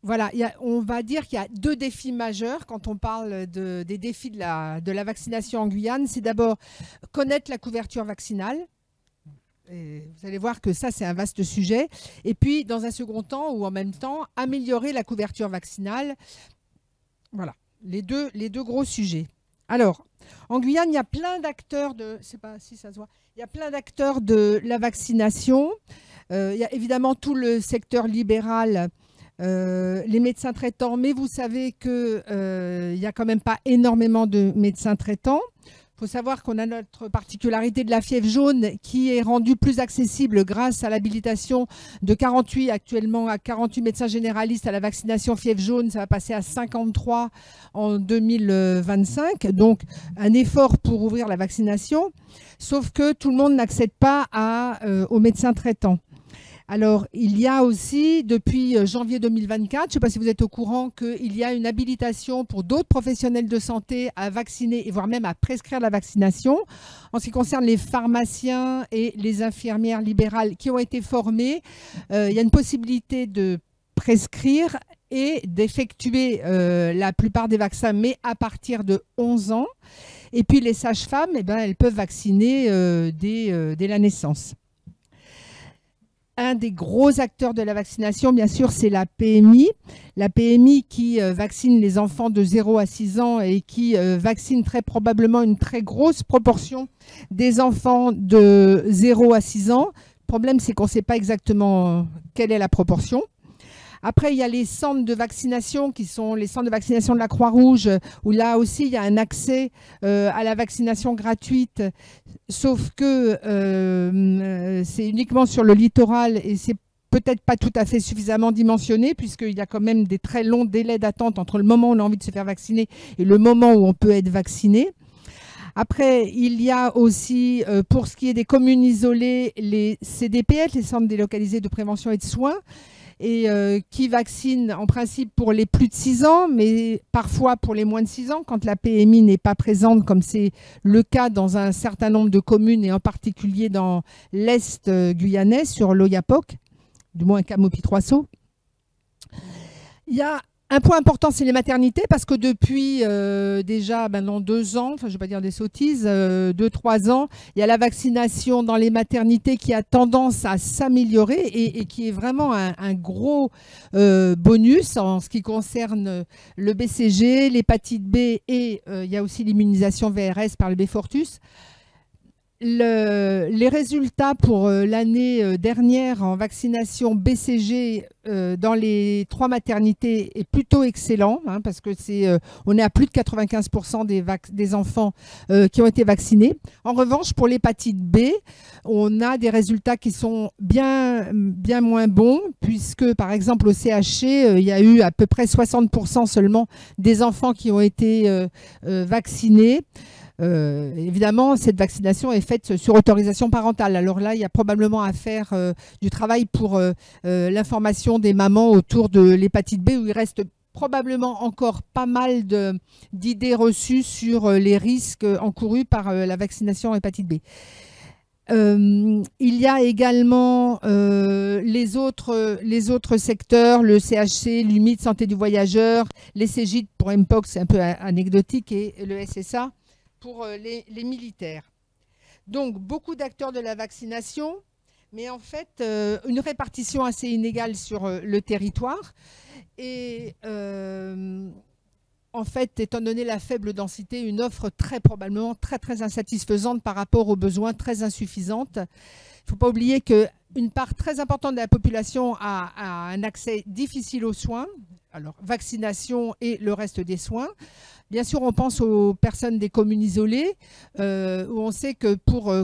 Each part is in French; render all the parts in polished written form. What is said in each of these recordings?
Voilà, on va dire qu'il y a deux défis majeurs quand on parle des défis de la vaccination en Guyane. C'est d'abord connaître la couverture vaccinale. Et vous allez voir que ça, c'est un vaste sujet. Et puis, dans un second temps, ou en même temps, améliorer la couverture vaccinale. Voilà, les deux gros sujets. Alors, en Guyane, il y a plein d'acteurs de... Je sais pas si ça se voit. Il y a plein d'acteurs de la vaccination. Il y a évidemment tout le secteur libéral, les médecins traitants, mais vous savez qu'il n'y a quand même pas énormément de médecins traitants. Il faut savoir qu'on a notre particularité de la fièvre jaune qui est rendue plus accessible grâce à l'habilitation de 48 actuellement à 48 médecins généralistes à la vaccination fièvre jaune. Ça va passer à 53 en 2025. Donc, un effort pour ouvrir la vaccination. Sauf que tout le monde n'accède pas aux médecins traitants. Alors, il y a aussi, depuis janvier 2024, je ne sais pas si vous êtes au courant, qu'il y a une habilitation pour d'autres professionnels de santé à vacciner et voire même à prescrire la vaccination. En ce qui concerne les pharmaciens et les infirmières libérales qui ont été formés, il y a une possibilité de prescrire et d'effectuer la plupart des vaccins, mais à partir de 11 ans. Et puis, les sages-femmes, eh ben, elles peuvent vacciner dès la naissance. Un des gros acteurs de la vaccination, bien sûr, c'est la PMI. La PMI qui vaccine les enfants de 0 à 6 ans et qui vaccine très probablement une très grosse proportion des enfants de 0 à 6 ans. Le problème, c'est qu'on ne sait pas exactement quelle est la proportion. Après, il y a les centres de vaccination qui sont les centres de vaccination de la Croix-Rouge, où là aussi, il y a un accès à la vaccination gratuite, sauf que c'est uniquement sur le littoral et c'est peut-être pas tout à fait suffisamment dimensionné, puisqu'il y a quand même des très longs délais d'attente entre le moment où on a envie de se faire vacciner et le moment où on peut être vacciné. Après, il y a aussi, pour ce qui est des communes isolées, les CDPF, les centres délocalisés de prévention et de soins, et qui vaccinent en principe pour les plus de 6 ans, mais parfois pour les moins de 6 ans, quand la PMI n'est pas présente, comme c'est le cas dans un certain nombre de communes, et en particulier dans l'Est guyanais, sur l'Oyapock, du moins Camopi-Trois-Sauts. Il y a un point important, c'est les maternités, parce que depuis déjà maintenant 2 ans, enfin je ne vais pas dire des sottises, 2-3 ans, il y a la vaccination dans les maternités qui a tendance à s'améliorer et qui est vraiment un gros bonus en ce qui concerne le BCG, l'hépatite B et il y a aussi l'immunisation VRS par le Beyfortus. Les résultats pour l'année dernière en vaccination BCG dans les 3 maternités est plutôt excellent, hein, parce que on est à plus de 95% des enfants qui ont été vaccinés. En revanche, pour l'hépatite B, on a des résultats qui sont bien moins bons, puisque par exemple au CHC, il y a eu à peu près 60% seulement des enfants qui ont été vaccinés. Évidemment, cette vaccination est faite sur autorisation parentale. Alors là, il y a probablement à faire du travail pour l'information des mamans autour de l'hépatite B, où il reste probablement encore pas mal d'idées reçues sur les risques encourus par la vaccination hépatite B. Il y a également les autres secteurs, le CHC, l'UMID, santé du voyageur, les CGID pour Mpox, c'est un peu anecdotique, et le SSA pour les militaires. Donc, beaucoup d'acteurs de la vaccination, mais en fait, une répartition assez inégale sur le territoire. Et en fait, étant donné la faible densité, une offre très probablement très insatisfaisante par rapport aux besoins, très insuffisante. Il ne faut pas oublier qu'une part très importante de la population a un accès difficile aux soins, alors vaccination et le reste des soins. Bien sûr, on pense aux personnes des communes isolées, où on sait que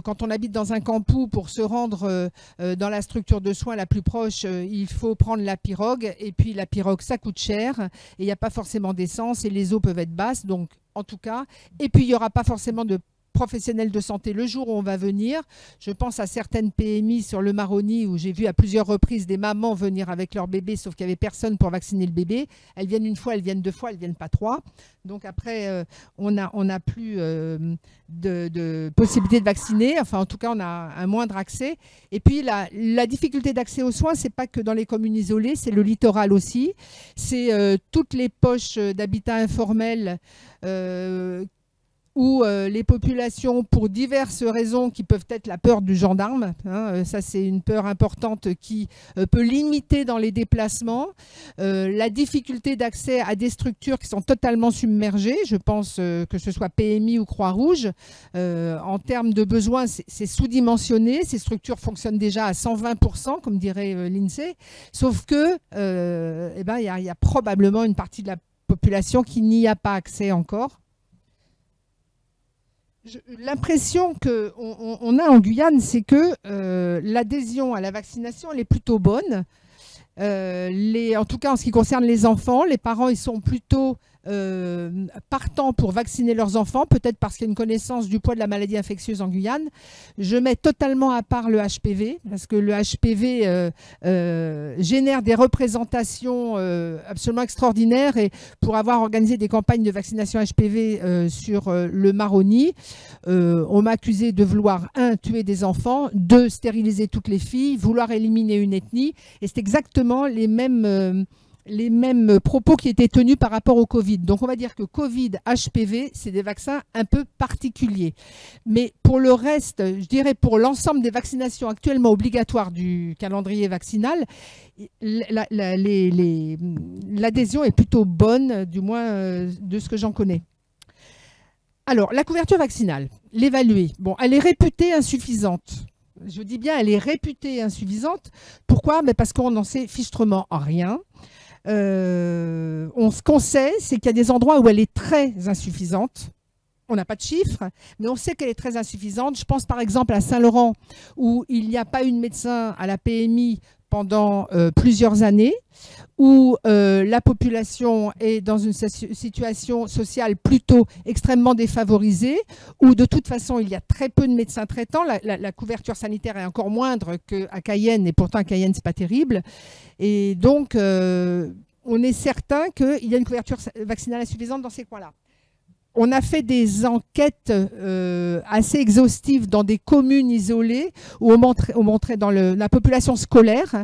quand on habite dans un campou, pour se rendre dans la structure de soins la plus proche, il faut prendre la pirogue. Et puis la pirogue, ça coûte cher. Et il n'y a pas forcément d'essence et les eaux peuvent être basses. Donc, en tout cas, et puis il n'y aura pas forcément de professionnels de santé le jour où on va venir. Je pense à certaines PMI sur le Maroni où j'ai vu à plusieurs reprises des mamans venir avec leur bébé, sauf qu'il n'y avait personne pour vacciner le bébé. Elles viennent une fois, elles viennent deux fois, elles ne viennent pas trois. Donc après, on n'a plus de possibilité de vacciner. Enfin, en tout cas, on a un moindre accès. Et puis, la difficulté d'accès aux soins, ce n'est pas que dans les communes isolées, c'est le littoral aussi. C'est toutes les poches d'habitat informel où les populations, pour diverses raisons qui peuvent être la peur du gendarme, hein, ça c'est une peur importante qui peut limiter dans les déplacements, la difficulté d'accès à des structures qui sont totalement submergées, je pense que ce soit PMI ou Croix-Rouge, en termes de besoins c'est sous-dimensionné, ces structures fonctionnent déjà à 120%, comme dirait l'INSEE, sauf que il y a probablement une partie de la population qui n'y a pas accès encore. L'impression qu'on a en Guyane, c'est que l'adhésion à la vaccination, elle est plutôt bonne. En tout cas, en ce qui concerne les enfants, les parents, ils sont plutôt partants pour vacciner leurs enfants, peut-être parce qu'il y a une connaissance du poids de la maladie infectieuse en Guyane. Je mets totalement à part le HPV, parce que le HPV génère des représentations absolument extraordinaires. Et pour avoir organisé des campagnes de vaccination HPV sur le Maroni, on m'a accusé de vouloir, 1, tuer des enfants, 2, stériliser toutes les filles, vouloir éliminer une ethnie. Et c'est exactement les mêmes propos qui étaient tenus par rapport au Covid. Donc on va dire que Covid, HPV, c'est des vaccins un peu particuliers. Mais pour le reste, je dirais pour l'ensemble des vaccinations actuellement obligatoires du calendrier vaccinal, l'adhésion est plutôt bonne, du moins de ce que j'en connais. Alors, la couverture vaccinale, l'évaluer. Bon, elle est réputée insuffisante. Je dis bien, elle est réputée insuffisante. Pourquoi? Parce qu'on n'en sait fichtrement rien. Ce qu'on sait, c'est qu'il y a des endroits où elle est très insuffisante. On n'a pas de chiffres, mais on sait qu'elle est très insuffisante. Je pense par exemple à Saint-Laurent, où il n'y a pas eu de médecin à la PMI pendant plusieurs années, où la population est dans une situation sociale plutôt extrêmement défavorisée, où de toute façon il y a très peu de médecins traitants, la couverture sanitaire est encore moindre qu'à Cayenne, et pourtant à Cayenne c'est pas terrible, et donc on est certain qu'il y a une couverture vaccinale insuffisante dans ces coins-là. On a fait des enquêtes assez exhaustives dans des communes isolées où on montrait dans la population scolaire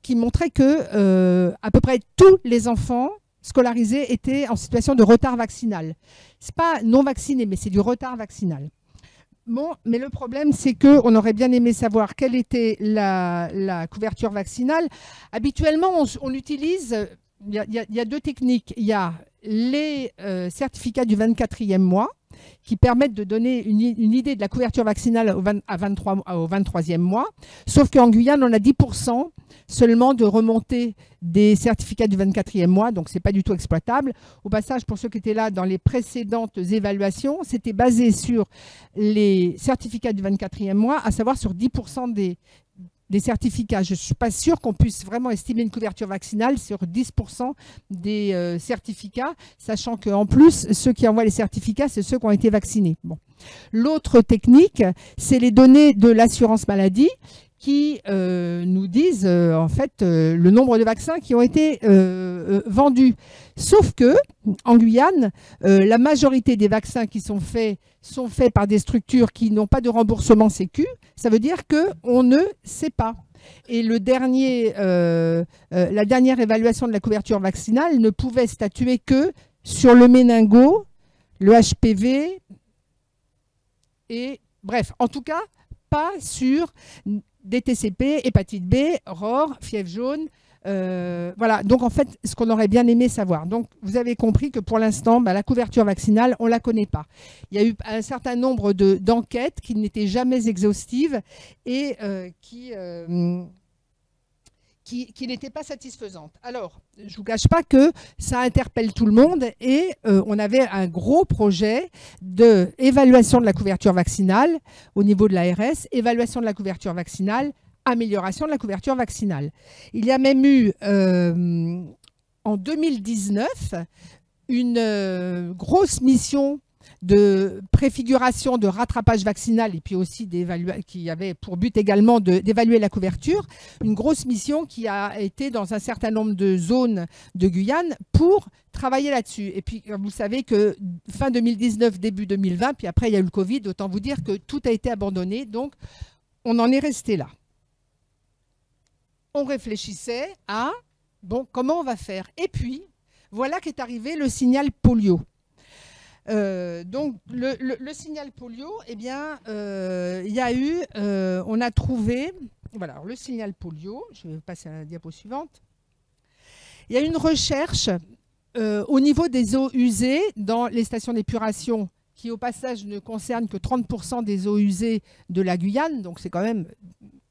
qui montrait que à peu près tous les enfants scolarisés étaient en situation de retard vaccinal. Ce n'est pas non vacciné, mais c'est du retard vaccinal. Bon, mais le problème, c'est qu'on aurait bien aimé savoir quelle était la couverture vaccinale. Habituellement, on utilise, il y a deux techniques. Il y a les certificats du 24e mois qui permettent de donner une idée de la couverture vaccinale au 23e mois. Sauf qu'en Guyane, on a 10% seulement de remontée des certificats du 24e mois, donc ce n'est pas du tout exploitable. Au passage, pour ceux qui étaient là dans les précédentes évaluations, c'était basé sur les certificats du 24e mois, à savoir sur 10% des certificats. Je ne suis pas sûre qu'on puisse vraiment estimer une couverture vaccinale sur 10% des certificats, sachant qu'en plus, ceux qui envoient les certificats, c'est ceux qui ont été vaccinés. Bon. L'autre technique, c'est les données de l'assurance maladie qui nous disent en fait le nombre de vaccins qui ont été vendus. Sauf que en Guyane, la majorité des vaccins qui sont faits par des structures qui n'ont pas de remboursement Sécu. Ça veut dire qu'on ne sait pas. Et la dernière évaluation de la couverture vaccinale ne pouvait statuer que sur le méningo, le HPV et bref, en tout cas, pas sur des TCP, hépatite B, ROR, fièvre jaune. Voilà, donc en fait, ce qu'on aurait bien aimé savoir. Donc, vous avez compris que pour l'instant, la couverture vaccinale, on ne la connaît pas. Il y a eu un certain nombre d'enquêtes qui n'étaient jamais exhaustives et qui n'étaient pas satisfaisantes. Alors, je ne vous cache pas que ça interpelle tout le monde et on avait un gros projet d'évaluation de la couverture vaccinale au niveau de l'ARS, évaluation de la couverture vaccinale, amélioration de la couverture vaccinale. Il y a même eu, en 2019, une grosse mission de préfiguration de rattrapage vaccinal et puis aussi qui avait pour but également d'évaluer la couverture, une grosse mission qui a été dans un certain nombre de zones de Guyane pour travailler là-dessus. Et puis, vous savez que fin 2019, début 2020, puis après, il y a eu le Covid, autant vous dire que tout a été abandonné. Donc, on en est resté là. On réfléchissait à, bon, comment on va faire? Et puis, voilà qu'est arrivé le signal polio. Donc, le signal polio, eh bien, il y a eu, on a trouvé, voilà, alors, le signal polio, je vais passer à la diapo suivante. Il y a une recherche au niveau des eaux usées dans les stations d'épuration qui, au passage, ne concerne que 30% des eaux usées de la Guyane, donc c'est quand même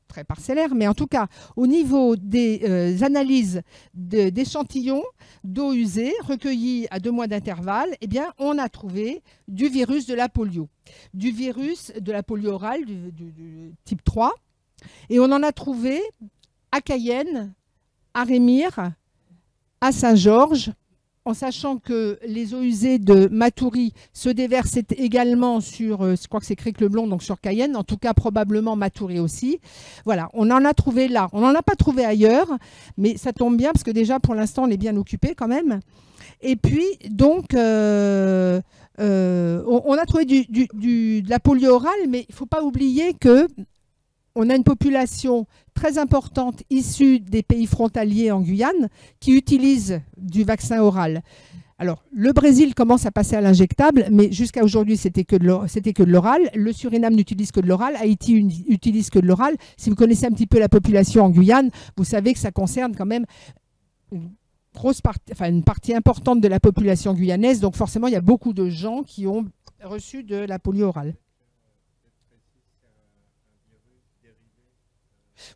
très parcellaire, mais en tout cas, au niveau des analyses d'échantillons d'eau usée recueillis à 2 mois d'intervalle, eh bien, on a trouvé du virus de la polio, du virus de la polio orale du type 3, et on en a trouvé à Cayenne, à Rémire, à Saint-Georges, en sachant que les eaux usées de Matoury se déversent également sur, je crois que c'est Cric-le-Blond, donc sur Cayenne, en tout cas probablement Matoury aussi. Voilà, on en a trouvé là. On n'en a pas trouvé ailleurs, mais ça tombe bien parce que déjà pour l'instant on est bien occupé quand même. Et puis donc, on a trouvé de la polio orale, mais il ne faut pas oublier que on a une population très importante issue des pays frontaliers en Guyane qui utilise du vaccin oral. Alors, le Brésil commence à passer à l'injectable, mais jusqu'à aujourd'hui, c'était que de l'oral. Le Suriname n'utilise que de l'oral. Haïti utilise que de l'oral. Si vous connaissez un petit peu la population en Guyane, vous savez que ça concerne quand même une partie importante de la population guyanaise. Donc, forcément, il y a beaucoup de gens qui ont reçu de la polio orale.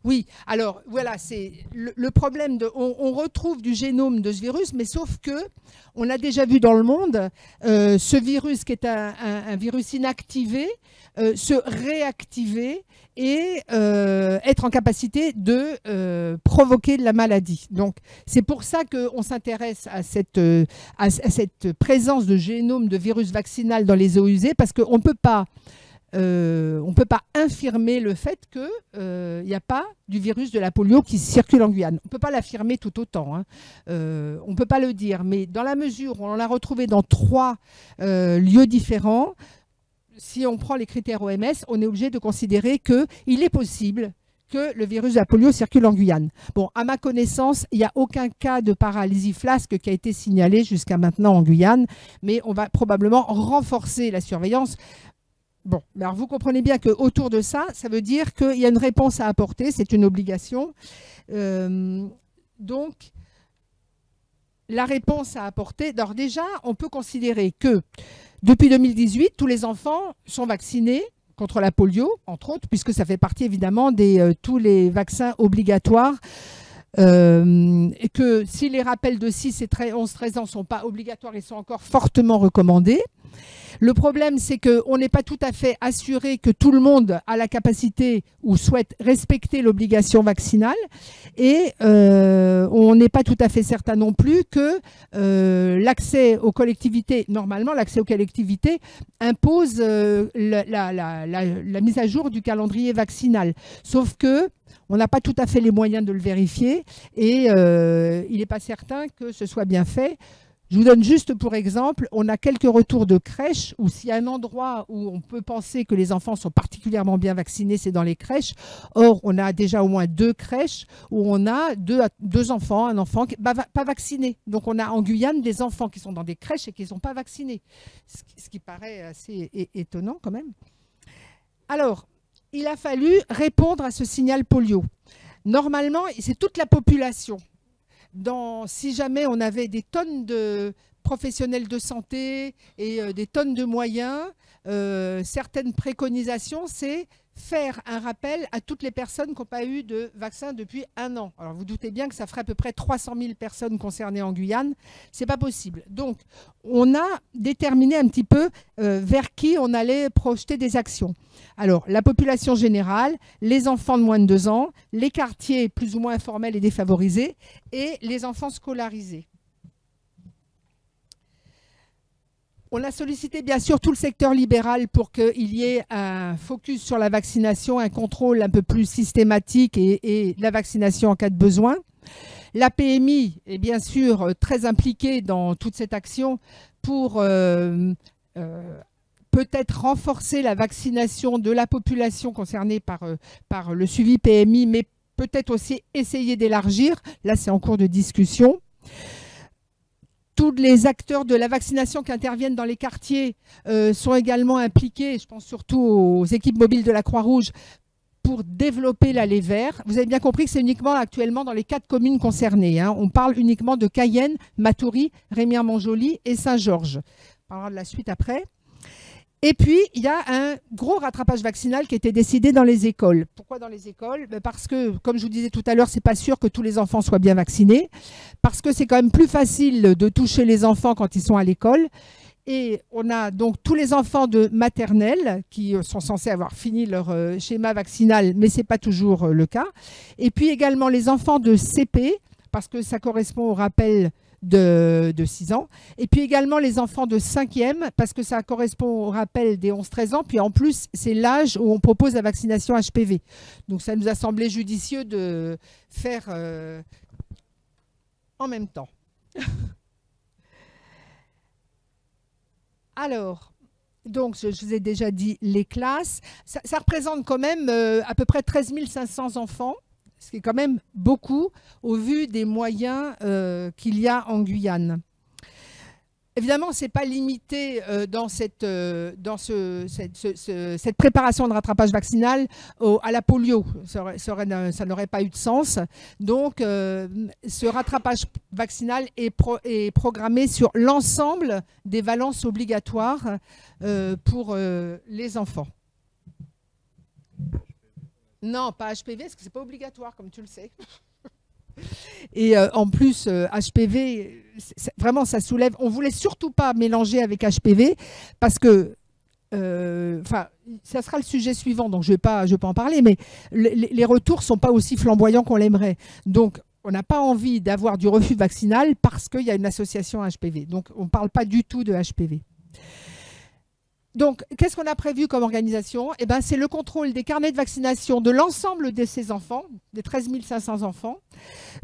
Oui, alors voilà, c'est le problème. On retrouve du génome de ce virus, mais sauf que on a déjà vu dans le monde ce virus qui est un virus inactivé se réactiver et être en capacité de provoquer de la maladie. Donc c'est pour ça qu'on s'intéresse à cette présence de génome de virus vaccinal dans les eaux usées, parce qu'on ne peut pas infirmer le fait qu'il n'y a pas du virus de la polio qui circule en Guyane. On ne peut pas l'affirmer tout autant. Hein. On ne peut pas le dire. Mais dans la mesure où on l'a retrouvé dans 3 lieux différents, si on prend les critères OMS, on est obligé de considérer qu'il est possible que le virus de la polio circule en Guyane. Bon, à ma connaissance, il n'y a aucun cas de paralysie flasque qui a été signalé jusqu'à maintenant en Guyane, mais on va probablement renforcer la surveillance. Bon, alors vous comprenez bien qu'autour de ça, ça veut dire qu'il y a une réponse à apporter, c'est une obligation. Donc, la réponse à apporter, alors déjà, on peut considérer que depuis 2018, tous les enfants sont vaccinés contre la polio, entre autres, puisque ça fait partie évidemment de tous les vaccins obligatoires. Et que si les rappels de 6 et 11-13 ans ne sont pas obligatoires, ils sont encore fortement recommandés. Le problème, c'est qu'on n'est pas tout à fait assuré que tout le monde a la capacité ou souhaite respecter l'obligation vaccinale, et on n'est pas tout à fait certain non plus que l'accès aux collectivités, normalement l'accès aux collectivités impose la mise à jour du calendrier vaccinal. Sauf que on n'a pas tout à fait les moyens de le vérifier et il n'est pas certain que ce soit bien fait. Je vous donne juste pour exemple, on a quelques retours de crèches où s'il y a un endroit où on peut penser que les enfants sont particulièrement bien vaccinés, c'est dans les crèches. Or, on a déjà au moins 2 crèches où on a deux enfants, un enfant pas vacciné. Donc, on a en Guyane des enfants qui sont dans des crèches et qui ne sont pas vaccinés. Ce qui paraît assez étonnant quand même. Alors, il a fallu répondre à ce signal polio. Normalement, c'est toute la population. Si jamais on avait des tonnes de professionnels de santé et des tonnes de moyens, certaines préconisations, c'est faire un rappel à toutes les personnes qui n'ont pas eu de vaccin depuis 1 an. Alors vous doutez bien que ça ferait à peu près 300 000 personnes concernées en Guyane. Ce n'est pas possible. Donc on a déterminé un petit peu vers qui on allait projeter des actions. Alors la population générale, les enfants de moins de 2 ans, les quartiers plus ou moins informels et défavorisés et les enfants scolarisés. On a sollicité bien sûr tout le secteur libéral pour qu'il y ait un focus sur la vaccination, un contrôle un peu plus systématique et la vaccination en cas de besoin. La PMI est bien sûr très impliquée dans toute cette action pour peut-être renforcer la vaccination de la population concernée par le suivi PMI, mais peut-être aussi essayer d'élargir. Là, c'est en cours de discussion. Tous les acteurs de la vaccination qui interviennent dans les quartiers sont également impliqués, je pense surtout aux équipes mobiles de la Croix-Rouge, pour développer l'allée vert. Vous avez bien compris que c'est uniquement actuellement dans les 4 communes concernées, hein. On parle uniquement de Cayenne, Matoury, Remire-Montjoly et Saint-Georges. On parlera de la suite après. Et puis, il y a un gros rattrapage vaccinal qui a été décidé dans les écoles. Pourquoi dans les écoles? Parce que, comme je vous disais tout à l'heure, c'est pas sûr que tous les enfants soient bien vaccinés, parce que c'est quand même plus facile de toucher les enfants quand ils sont à l'école. Et on a donc tous les enfants de maternelle qui sont censés avoir fini leur schéma vaccinal, mais ce n'est pas toujours le cas. Et puis également les enfants de CP, parce que ça correspond au rappel de 6 ans. Et puis également les enfants de 5e, parce que ça correspond au rappel des 11-13 ans. Puis en plus, c'est l'âge où on propose la vaccination HPV. Donc ça nous a semblé judicieux de faire en même temps. Alors, donc je vous ai déjà dit les classes. Ça représente quand même à peu près 13 500 enfants, ce qui est quand même beaucoup au vu des moyens qu'il y a en Guyane. Évidemment, ce n'est pas limité dans cette préparation de rattrapage vaccinal à la polio. Ça n'aurait pas eu de sens. Donc, ce rattrapage vaccinal est programmé sur l'ensemble des valences obligatoires pour les enfants. Non, pas HPV, parce que ce n'est pas obligatoire, comme tu le sais. Et en plus, HPV, vraiment, ça soulève. On ne voulait surtout pas mélanger avec HPV parce que, ça sera le sujet suivant, donc je vais pas en parler, mais les retours ne sont pas aussi flamboyants qu'on l'aimerait. Donc, on n'a pas envie d'avoir du refus vaccinal parce qu'il y a une association HPV. Donc, on ne parle pas du tout de HPV. Donc, qu'est-ce qu'on a prévu comme organisation? Eh ben, c'est le contrôle des carnets de vaccination de l'ensemble de ces enfants, des 13 500 enfants.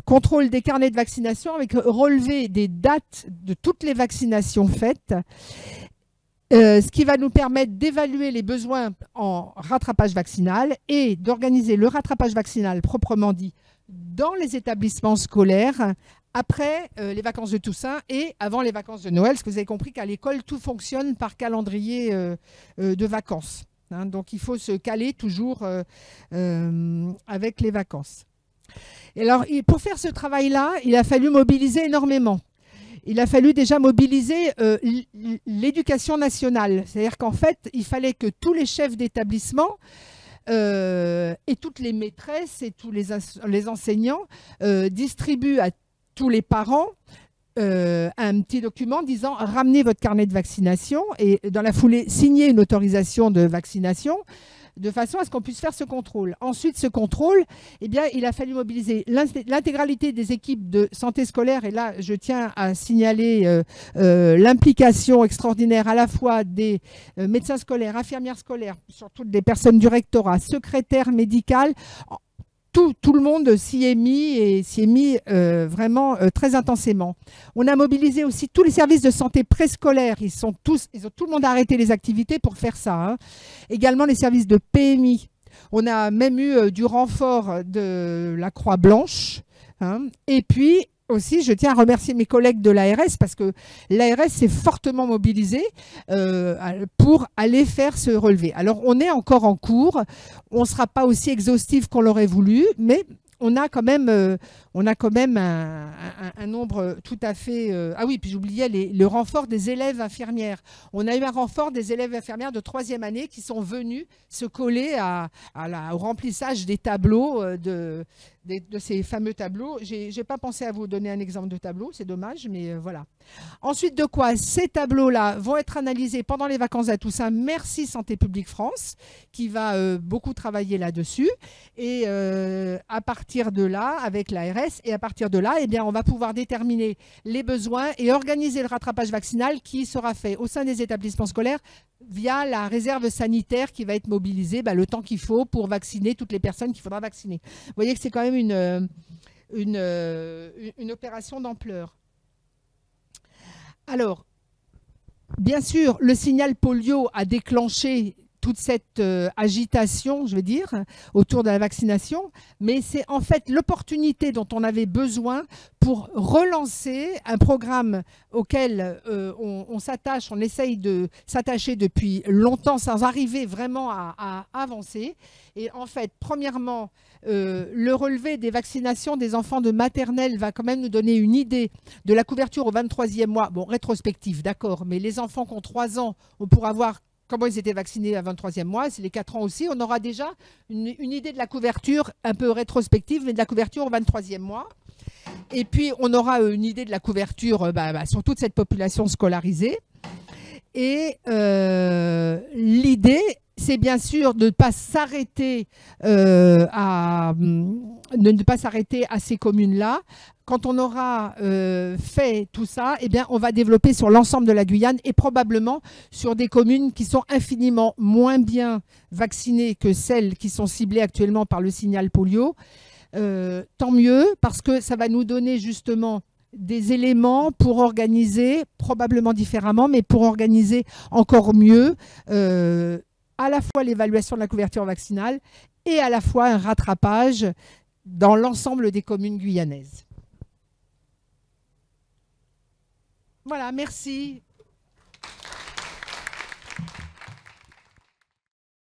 Contrôle des carnets de vaccination avec relevé des dates de toutes les vaccinations faites. Ce qui va nous permettre d'évaluer les besoins en rattrapage vaccinal et d'organiser le rattrapage vaccinal proprement dit dans les établissements scolaires après les vacances de Toussaint et avant les vacances de Noël, parce que vous avez compris qu'à l'école, tout fonctionne par calendrier de vacances. Hein, donc, il faut se caler toujours avec les vacances. Et alors, pour faire ce travail-là, il a fallu mobiliser énormément. Il a fallu déjà mobiliser l'éducation nationale. C'est-à-dire qu'en fait, il fallait que tous les chefs d'établissement et toutes les maîtresses et tous les enseignants distribuent à tous les parents un petit document disant « ramenez votre carnet de vaccination » et dans la foulée, signez une autorisation de vaccination de façon à ce qu'on puisse faire ce contrôle. Ensuite, ce contrôle, eh bien, il a fallu mobiliser l'intégralité des équipes de santé scolaire. Et là, je tiens à signaler l'implication extraordinaire à la fois des médecins scolaires, infirmières scolaires, surtout des personnes du rectorat, secrétaires médicales. Tout le monde s'y est mis vraiment très intensément. On a mobilisé aussi tous les services de santé préscolaire. Ils ont tout le monde a arrêté les activités pour faire ça. Hein. Également les services de PMI. On a même eu du renfort de la Croix-Blanche. Hein. Et puis aussi, je tiens à remercier mes collègues de l'ARS parce que l'ARS s'est fortement mobilisée pour aller faire ce relevé. Alors, on est encore en cours. On ne sera pas aussi exhaustif qu'on l'aurait voulu, mais on a quand même un nombre tout à fait... Ah oui, puis j'oubliais le renfort des élèves infirmières. On a eu un renfort des élèves infirmières de 3e année qui sont venus se coller au remplissage des tableaux de ces fameux tableaux. Je n'ai pas pensé à vous donner un exemple de tableau, c'est dommage, mais voilà. Ensuite de quoi, ces tableaux-là vont être analysés pendant les vacances à Toussaint. Merci Santé publique France, qui va beaucoup travailler là-dessus. Et à partir de là, avec l'ARS, et à partir de là, eh bien, on va pouvoir déterminer les besoins et organiser le rattrapage vaccinal qui sera fait au sein des établissements scolaires via la réserve sanitaire qui va être mobilisée le temps qu'il faut pour vacciner toutes les personnes qu'il faudra vacciner. Vous voyez que c'est quand même une opération d'ampleur. Alors, bien sûr, le signal polio a déclenché toute cette agitation, je veux dire, autour de la vaccination, mais c'est en fait l'opportunité dont on avait besoin pour relancer un programme auquel on s'attache, on essaye de s'attacher depuis longtemps sans arriver vraiment à avancer. Et en fait, premièrement, le relevé des vaccinations des enfants de maternelle va quand même nous donner une idée de la couverture au 23e mois. Bon, rétrospective, d'accord, mais les enfants qui ont 3 ans, on pourra voir comment ils étaient vaccinés à 23e mois, c'est les 4 ans aussi. On aura déjà une idée de la couverture un peu rétrospective, mais de la couverture au 23e mois. Et puis, on aura une idée de la couverture sur toute cette population scolarisée. Et l'idée, c'est bien sûr de ne pas s'arrêter à ces communes-là. Quand on aura fait tout ça, eh bien, on va développer sur l'ensemble de la Guyane et probablement sur des communes qui sont infiniment moins bien vaccinées que celles qui sont ciblées actuellement par le signal polio. Tant mieux, parce que ça va nous donner justement des éléments pour organiser, probablement différemment, mais pour organiser encore mieux à la fois l'évaluation de la couverture vaccinale et à la fois un rattrapage dans l'ensemble des communes guyanaises. Voilà, merci.